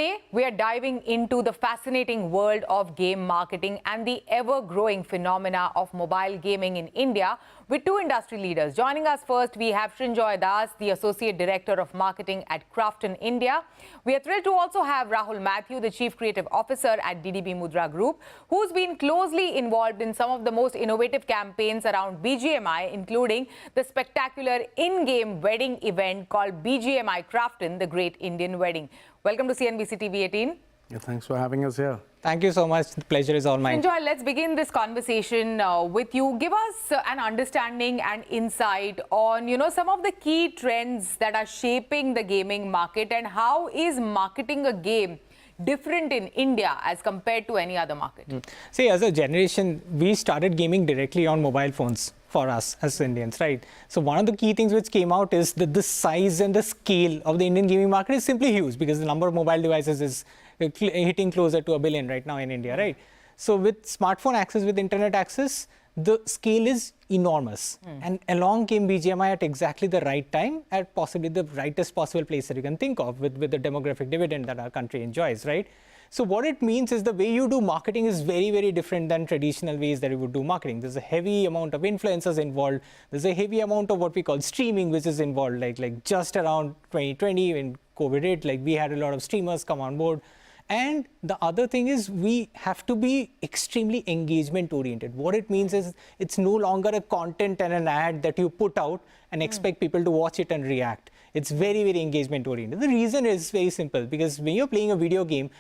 Today, we are diving into the fascinating world of game marketing and the ever-growing phenomena of mobile gaming in India with two industry leaders. Joining us first, we have Srinjoy Das, the Associate Director of Marketing at Krafton India. We are thrilled to also have Rahul Mathew, the Chief Creative Officer at DDB Mudra Group, who's been closely involved in some of the most innovative campaigns around BGMI, including the spectacular in-game wedding event called BGMI Krafton, the Great Indian Wedding. Welcome to CNBC TV 18. Yeah, thanks for having us here. Thank you so much. The pleasure is all mine. Srinjoy, let's begin this conversation with you. Give us an understanding and insight on, some of the key trends that are shaping the gaming market and how is marketing a game different in India as compared to any other market? See, as a generation, we started gaming directly on mobile phones for us as Indians, right? So one of the key things which came out is that the size and the scale of the Indian gaming market is simply huge because the number of mobile devices is hitting closer to 1 billion right now in India, right? So with smartphone access, with internet access, the scale is enormous. And along came BGMI at exactly the right time, at possibly the rightest possible place that you can think of with the demographic dividend that our country enjoys, right? So what it means is the way you do marketing is very, very different than traditional ways that you would do marketing. There's a heavy amount of influencers involved. There's a heavy amount of what we call streaming, which is involved, like just around 2020 when COVID hit, like we had a lot of streamers come on board. And the other thing is we have to be extremely engagement oriented. What it means is it's no longer a content and an ad that you put out and expect people to watch it and react. It's very, very engagement oriented. The reason is very simple because when you're playing a video game,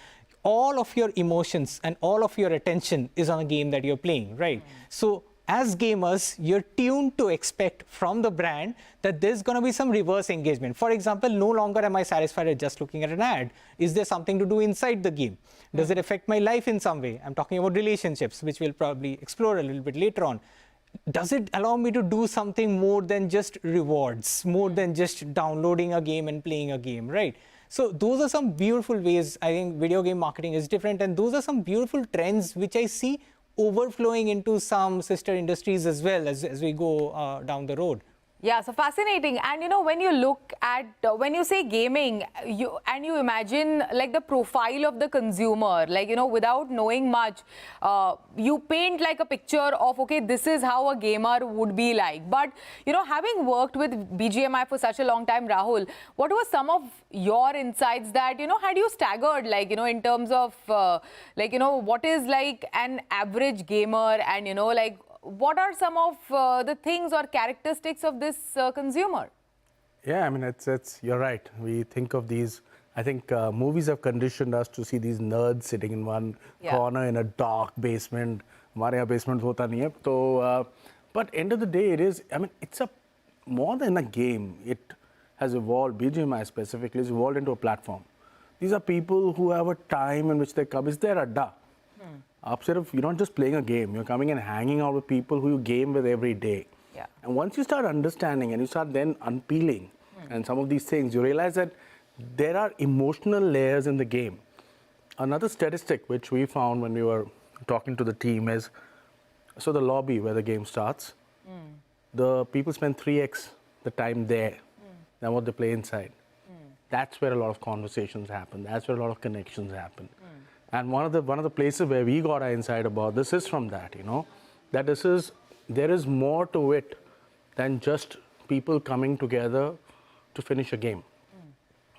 all of your emotions and all of your attention is on a game that you're playing, right? So as gamers, you're tuned to expect from the brand that there's going to be some reverse engagement. For example, no longer am I satisfied at just looking at an ad. Is there something to do inside the game? Does it affect my life in some way? I'm talking about relationships, which we'll probably explore a little bit later on. Does it allow me to do something more than just rewards, more than just downloading a game and playing a game, right? So those are some beautiful ways I think video game marketing is different, and those are some beautiful trends which I see overflowing into some sister industries as well as we go down the road. Yeah, so fascinating. And when you look at, when you say gaming, you imagine like the profile of the consumer, like, without knowing much, you paint like a picture of, okay, this is how a gamer would be like. But, having worked with BGMI for such a long time, Rahul, what were some of your insights that, had you staggered, like, in terms of, what is like an average gamer and, like, what are some of the things or characteristics of this consumer? Yeah, I mean, you're right. We think of these, I think movies have conditioned us to see these nerds sitting in one corner in a dark basement. हमारे यहाँ basement होता नहीं है. So, but end of the day, it's more than a game. It has evolved, BGMI specifically, has evolved into a platform. These are people who have a time in which they come. Is there adda? You're not just playing a game, you're coming and hanging out with people who you game with every day. Yeah. And once you start understanding and you start then unpeeling and some of these things, you realize that there are emotional layers in the game. Another statistic which we found when we were talking to the team is, so the lobby where the game starts, the people spend 3x the time there than what they play inside. That's where a lot of conversations happen. That's where a lot of connections happen. And one of the places where we got our insight about this is from that, that there is more to it than just people coming together to finish a game.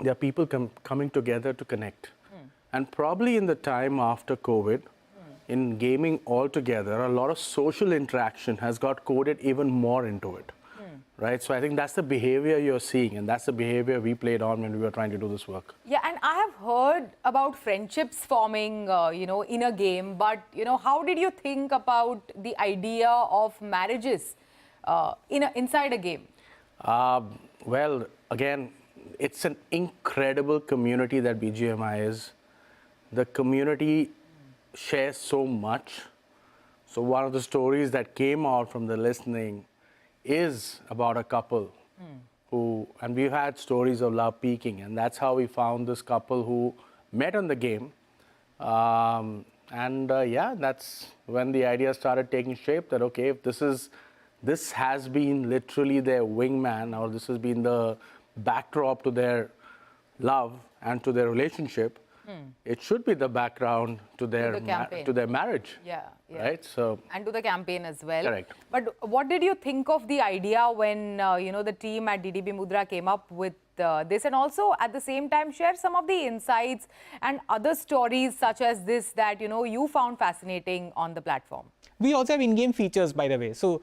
There are people coming together to connect. And probably in the time after COVID, in gaming altogether, a lot of social interaction has got coded even more into it. Right, so I think that's the behavior you're seeing, and that's the behavior we played on when we were trying to do this work. Yeah, and I have heard about friendships forming, in a game. But how did you think about the idea of marriages inside a game? Well, again, it's an incredible community that BGMI is. The community shares so much. So one of the stories that came out from the listening is about a couple who, and we've had stories of love peaking, and that's how we found this couple who met on the game. That's when the idea started taking shape that, okay, if this has been literally their wingman, or this has been the backdrop to their love and to their relationship, it should be the background to their the campaign. to their marriage. Yeah, yeah. Right. So And to the campaign as well. Correct. But what did you think of the idea when the team at DDB Mudra came up with this, and also at the same time share some of the insights and other stories such as this that you found fascinating on the platform? We also have in-game features, by the way. So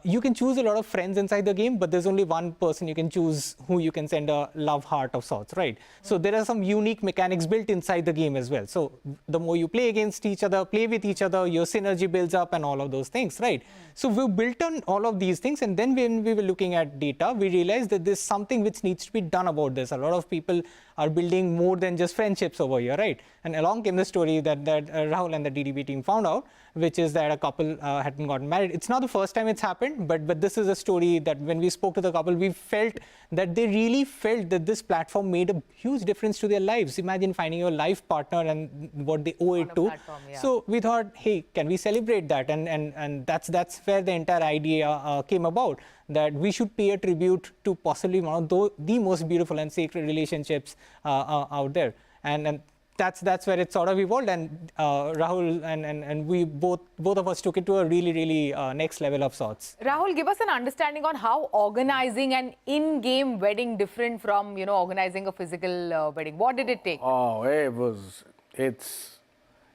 you can choose a lot of friends inside the game, but there's only one person you can choose who you can send a love heart of sorts, right? So there are some unique mechanics built inside the game as well. So the more you play against each other, play with each other, your synergy builds up and all of those things, right? So we've built on all of these things, and then when we were looking at data, we realized that there's something which needs to be done about this. A lot of people are building more than just friendships over here, right? And along came the story that Rahul and the DDB team found out, which is that a couple hadn't gotten married. It's not the first time it's happened, but this is a story that when we spoke to the couple, we felt that they really felt that this platform made a huge difference to their lives. Imagine finding your life partner and what they owe it to. Platform, yeah. So we thought, hey, can we celebrate that? And that's where the entire idea came about, that we should pay a tribute to possibly one of the most beautiful and sacred relationships out there. And that's where it sort of evolved, and Rahul and we both of us took it to a really next level of sorts. Rahul, give us an understanding on how organizing an in-game wedding different from organizing a physical wedding. What did it take? Oh,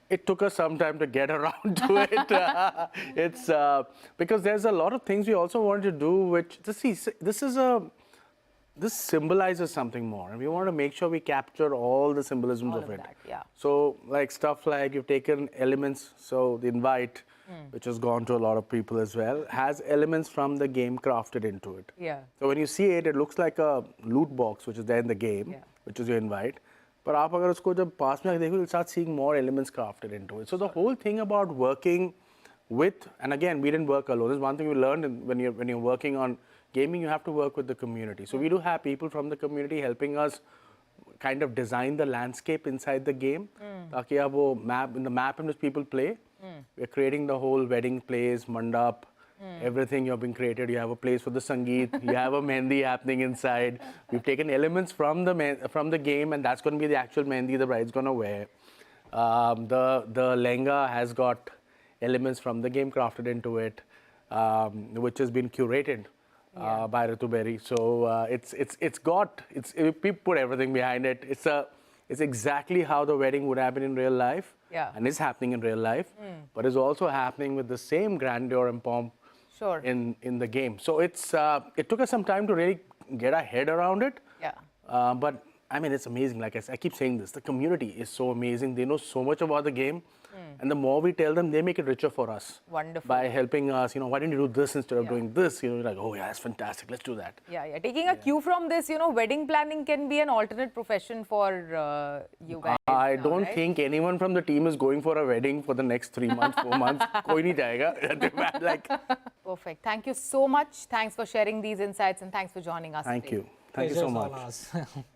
it took us some time to get around to it. It's because there's a lot of things we also wanted to do, which this symbolizes something more, and we want to make sure we capture all the symbolisms All of of it. that, yeah. So like stuff like you've taken elements, so the invite, which has gone to a lot of people as well, has elements from the game crafted into it. Yeah. So when you see it, it looks like a loot box, which is there in the game, Yeah. which is your invite. But आप अगर उसको जब पास में देखो, you'll start seeing more elements crafted into it. So the whole thing about working with, and again, we didn't work alone. There's one thing we learned when you're working on gaming, you have to work with the community. So we do have people from the community helping us kind of design the landscape inside the game. ताकि आप वो map, in the map in which people play, we're creating the whole wedding place, mandap, everything you've been created. You have a place for the sangeet, you have a mehndi happening inside. We've taken elements from the game, and that's going to be the actual mehndi the bride's going to wear. The lehenga has got elements from the game crafted into it, which has been curated by Ritu Berry. So we put everything behind it. It's exactly how the wedding would happen in real life, Yeah. and is happening in real life, but is also happening with the same grandeur and pomp Sure. in the game. So it took us some time to really get our head around it. Yeah. But I mean, it's amazing. Like I keep saying this, the community is so amazing. They know so much about the game. And the more we tell them, they make it richer for us. Wonderful. By helping us, why didn't you do this instead of doing this? You're like, oh yeah, that's fantastic. Let's do that. Yeah. Taking a cue from this, wedding planning can be an alternate profession for you guys. I now, don't right? think anyone from the team is going for a wedding for the next 3 months, 4 months. Koi nahi jayega. Like, Perfect. Thank you so much. Thanks for sharing these insights, and thanks for joining us thank today. you. Thank you so Pleasure's all much. ours.